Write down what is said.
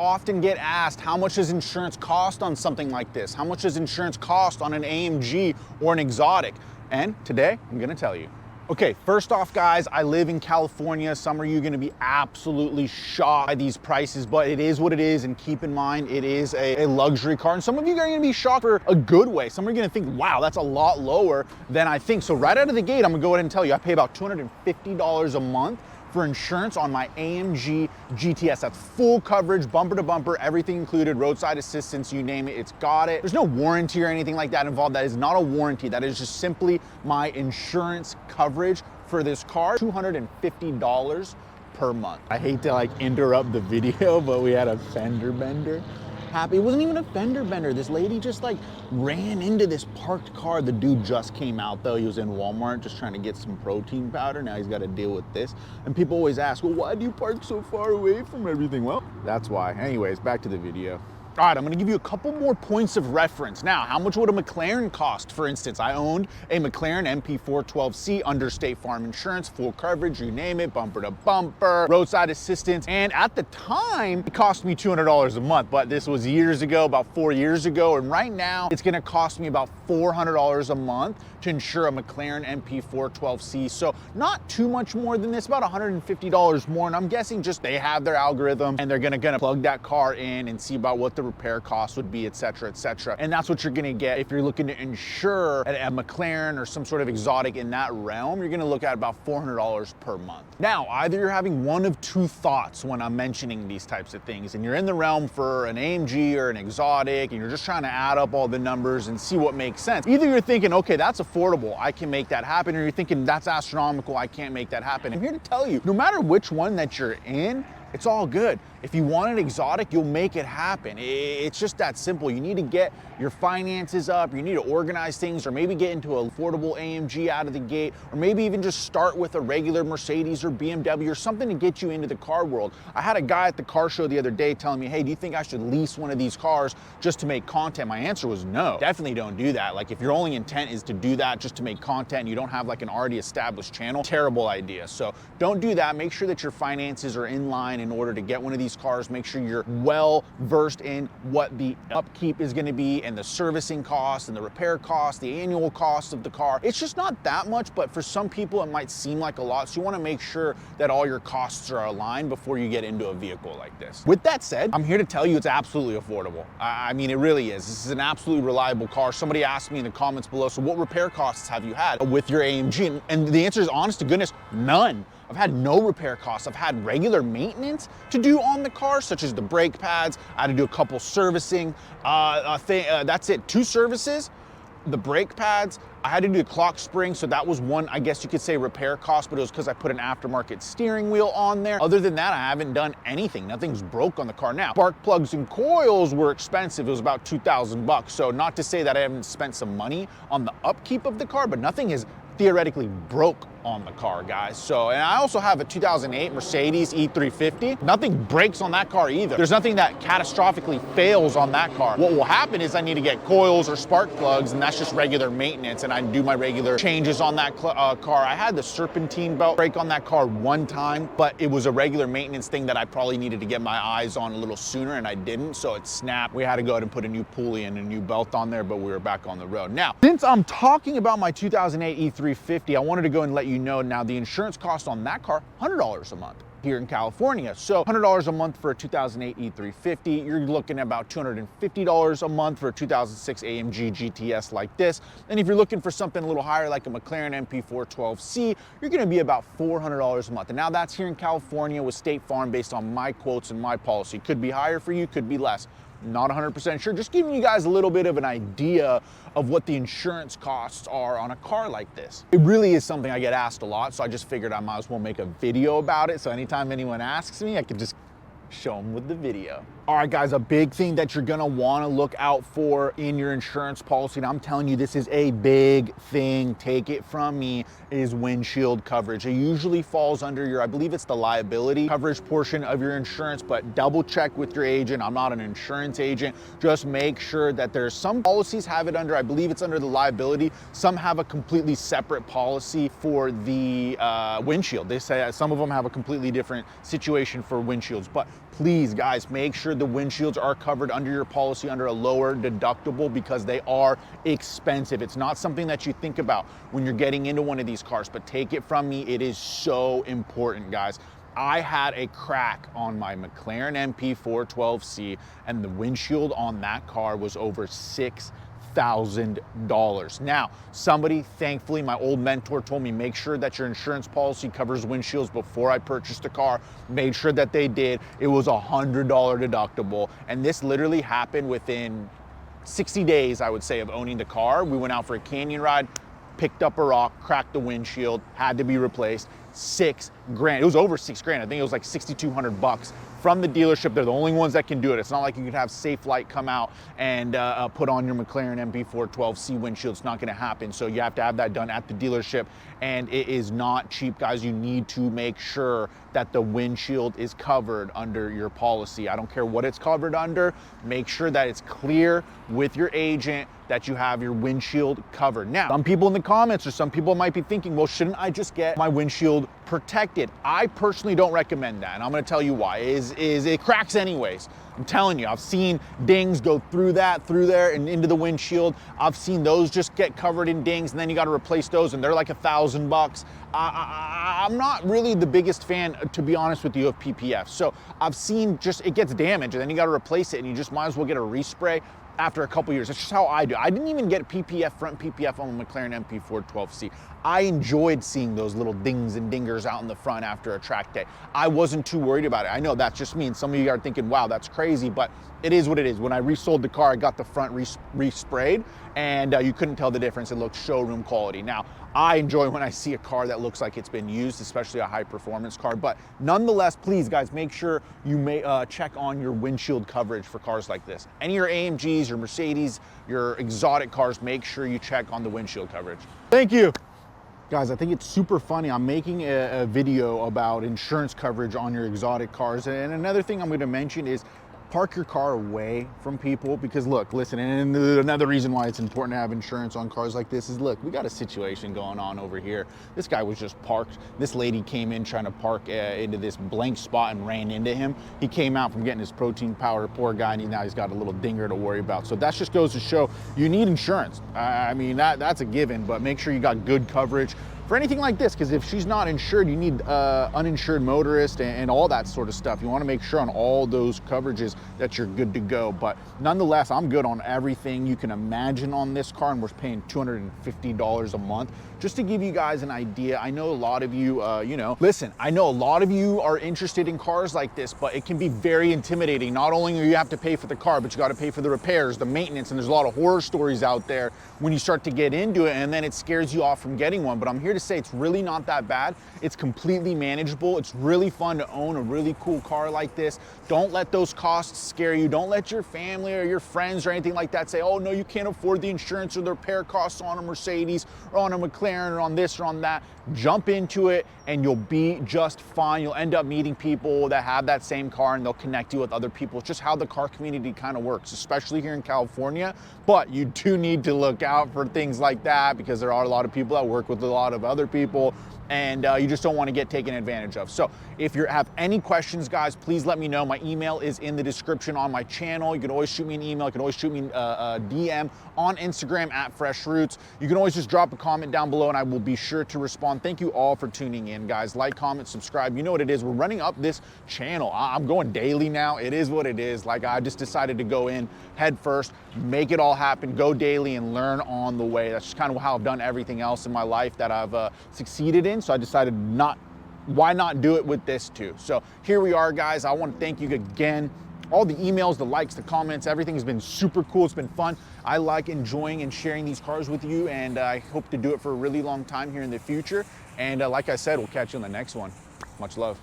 often get asked, how much does insurance cost on something like this? How much does insurance cost on an AMG or an exotic? And today, I'm gonna tell you. Okay, first off, guys, I live in California. Some of you are gonna be absolutely shocked by these prices, but it is what it is, and keep in mind, it is a luxury car, and some of you are gonna be shocked for a good way. Some are gonna think, wow, that's a lot lower than I think. So right out of the gate, I'm gonna go ahead and tell you, I pay about $250 a month for insurance on my AMG GTS. That's full coverage, bumper to bumper, everything included, roadside assistance, you name it, it's got it. There's no warranty or anything like that involved. That is not a warranty. That is just simply my insurance coverage for this car, $250 per month. I hate to like interrupt the video, but we had a fender bender happen. It wasn't even a fender bender. This lady just like ran into this parked car. The dude just came out though. He was in Walmart just trying to get some protein powder. Now he's got to deal with this. And people always ask, well, why do you park so far away from everything? Well, that's why. Anyways, back to the video. All right, I'm gonna give you a couple more points of reference. Now, how much would a McLaren cost? For instance, I owned a McLaren MP412C under State Farm Insurance, full coverage, you name it, bumper to bumper, roadside assistance. And at the time, it cost me $200 a month, but this was years ago, about 4 years ago. And right now, it's gonna cost me about $400 a month to insure a McLaren MP412C. So not too much more than this, about $150 more. And I'm guessing just they have their algorithm and they're gonna plug that car in and see about what the repair costs would be, et cetera, et cetera. And that's what you're gonna get if you're looking to insure a McLaren or some sort of exotic in that realm. You're gonna look at about $400 per month. Now, either you're having one of two thoughts when I'm mentioning these types of things, and you're in the realm for an AMG or an exotic, and you're just trying to add up all the numbers and see what makes sense. Either you're thinking, okay, that's affordable, I can make that happen, or you're thinking, that's astronomical, I can't make that happen. I'm here to tell you, no matter which one that you're in, it's all good. If you want an exotic, you'll make it happen. It's just that simple. You need to get your finances up, you need to organize things, or maybe get into an affordable AMG out of the gate, or maybe even just start with a regular Mercedes or BMW or something to get you into the car world. I had a guy at the car show the other day telling me, hey, do you think I should lease one of these cars just to make content? My answer was no, definitely don't do that. Like if your only intent is to do that just to make content and you don't have like an already established channel, terrible idea. So don't do that. Make sure that your finances are in line in order to get one of these cars. Make sure you're well versed in what the upkeep is going to be and the servicing cost and the repair cost, the annual cost of the car. It's just not that much, but for some people it might seem like a lot. So you want to make sure that all your costs are aligned before you get into a vehicle like this. With that said, I'm here to tell you it's absolutely affordable. I mean, it really is. This is an absolutely reliable car. Somebody asked me in the comments below, so what repair costs have you had with your AMG? And the answer is, honest to goodness, none. I've had no repair costs. I've had regular maintenance to do on the car, such as the brake pads. I had to do a couple servicing. That's it, 2 services. The brake pads, I had to do the clock spring, so that was one, I guess you could say, repair cost, but it was because I put an aftermarket steering wheel on there. Other than that, I haven't done anything. Nothing's broke on the car. Now, spark plugs and coils were expensive. It was about 2,000 bucks. So not to say that I haven't spent some money on the upkeep of the car, but nothing is theoretically broke on the car, guys. So, and I also have a 2008 Mercedes E350. Nothing breaks on that car either. There's nothing that catastrophically fails on that car. What will happen is I need to get coils or spark plugs, and that's just regular maintenance, and I do my regular changes on that car. I had the serpentine belt break on that car one time, but it was a regular maintenance thing that I probably needed to get my eyes on a little sooner, and I didn't, so it snapped. We had to go ahead and put a new pulley and a new belt on there, but we were back on the road. Now, since I'm talking about my 2008 E350, I wanted to go and let you know now the insurance cost on that car, $100 a month here in California. So $100 a month for a 2008 E350, you're looking at about $250 a month for a 2006 AMG GTS like this. And if you're looking for something a little higher like a McLaren MP412C, you're gonna be about $400 a month. And now that's here in California with State Farm based on my quotes and my policy. Could be higher for you, could be less. Not 100% sure, just giving you guys a little bit of an idea of what the insurance costs are on a car like this. It really is something I get asked a lot, so I just figured I might as well make a video about it, so anytime anyone asks me, I can just show them with the video. All right, guys, a big thing that you're gonna wanna look out for in your insurance policy, and I'm telling you, this is a big thing, take it from me, is windshield coverage. It usually falls under your, I believe it's the liability coverage portion of your insurance, but double check with your agent. I'm not an insurance agent. Just make sure that there's some policies have it under, I believe it's under the liability. Some have a completely separate policy for the windshield. They say some of them have a completely different situation for windshields, but please guys, make sure the windshields are covered under your policy under a lower deductible, because they are expensive. It's not something that you think about when you're getting into one of these cars, but take it from me, it is so important, guys. I had a crack on my McLaren MP412C, and the windshield on that car was over $6,000. Now, somebody, thankfully, my old mentor told me, make sure that your insurance policy covers windshields before I purchased a car. Made sure that they did. It was a $100 deductible. And this literally happened within 60 days, I would say, of owning the car. We went out for a canyon ride, picked up a rock, cracked the windshield, had to be replaced. $6 grand. It was over $6 grand. I think it was like 6,200 bucks from the dealership. They're the only ones that can do it. It's not like you could have Safe Light come out and put on your McLaren MP412C windshield. It's not going to happen. So you have to have that done at the dealership, and it is not cheap, guys. You need to make sure that the windshield is covered under your policy. I don't care what it's covered under. Make sure that it's clear with your agent that you have your windshield covered. Now, some people in the comments, or some people might be thinking, well, shouldn't I just get my windshield protected? I personally don't recommend that, and I'm gonna tell you why. It cracks anyways. I'm telling you, I've seen dings go through there and into the windshield. I've seen those just get covered in dings, and then you gotta replace those, and they're like $1,000. I'm not really the biggest fan, to be honest with you, of PPF. So I've seen just, it gets damaged, and then you gotta replace it, and you just might as well get a respray after a couple years. That's just how I do. I didn't even get PPF, front PPF on the McLaren MP412C. I enjoyed seeing those little dings and dingers out in the front after a track day. I wasn't too worried about it. I know that's just me, and some of you are thinking, wow, that's crazy, but it is what it is. When I resold the car, I got the front resprayed, and you couldn't tell the difference. It looked showroom quality. Now, I enjoy when I see a car that looks like it's been used, especially a high performance car. But nonetheless, please guys, make sure you may check on your windshield coverage for cars like this. Any of your AMGs, your Mercedes, your exotic cars, make sure you check on the windshield coverage. Thank you. Guys, I think it's super funny. I'm making a video about insurance coverage on your exotic cars. And another thing I'm gonna mention is park your car away from people, because look, listen, and another reason why it's important to have insurance on cars like this is, look, we got a situation going on over here. This guy was just parked. This lady came in trying to park into this blank spot and ran into him. He came out from getting his protein powder, poor guy, and now he's got a little dinger to worry about. So that just goes to show you need insurance. I mean, that's a given, but make sure you got good coverage for anything like this, because if she's not insured, you need uninsured motorist and all that sort of stuff. You want to make sure on all those coverages that you're good to go. But nonetheless, I'm good on everything you can imagine on this car, and we're paying $250 a month. Just to give you guys an idea, I know a lot of you, listen, I know a lot of you are interested in cars like this, but it can be very intimidating. Not only do you have to pay for the car, but you got to pay for the repairs, the maintenance, and there's a lot of horror stories out there when you start to get into it, and then it scares you off from getting one. But I'm here to say it's really not that bad. It's completely manageable. It's really fun to own a really cool car like this. Don't let those costs scare you. Don't let your family or your friends or anything like that say, oh no, you can't afford the insurance or the repair costs on a Mercedes or on a McLaren or on this or on that. Jump into it and you'll be just fine. You'll end up meeting people that have that same car, and they'll connect you with other people. It's just how the car community kind of works, especially here in California. But you do need to look out for things like that, because there are a lot of people that work with a lot of other people, and you just don't want to get taken advantage of. So if you have any questions, guys, please let me know. My email is in the description on my channel. You can always shoot me an email. You can always shoot me a DM on Instagram at Fresh Roots. You can always just drop a comment down below, and I will be sure to respond. Thank you all for tuning in, guys. Like, comment, subscribe. You know what it is. We're running up this channel. I'm going daily now. It is what it is. Like, I just decided to go in head first, make it all happen, go daily, and learn on the way. That's just kind of how I've done everything else in my life that I've succeeded in. So I decided why not do it with this too? So here we are, guys. I want to thank you again. All the emails, the likes, the comments, everything has been super cool. It's been fun. I like enjoying and sharing these cars with you, and I hope to do it for a really long time here in the future. And like I said, we'll catch you on the next one. Much love.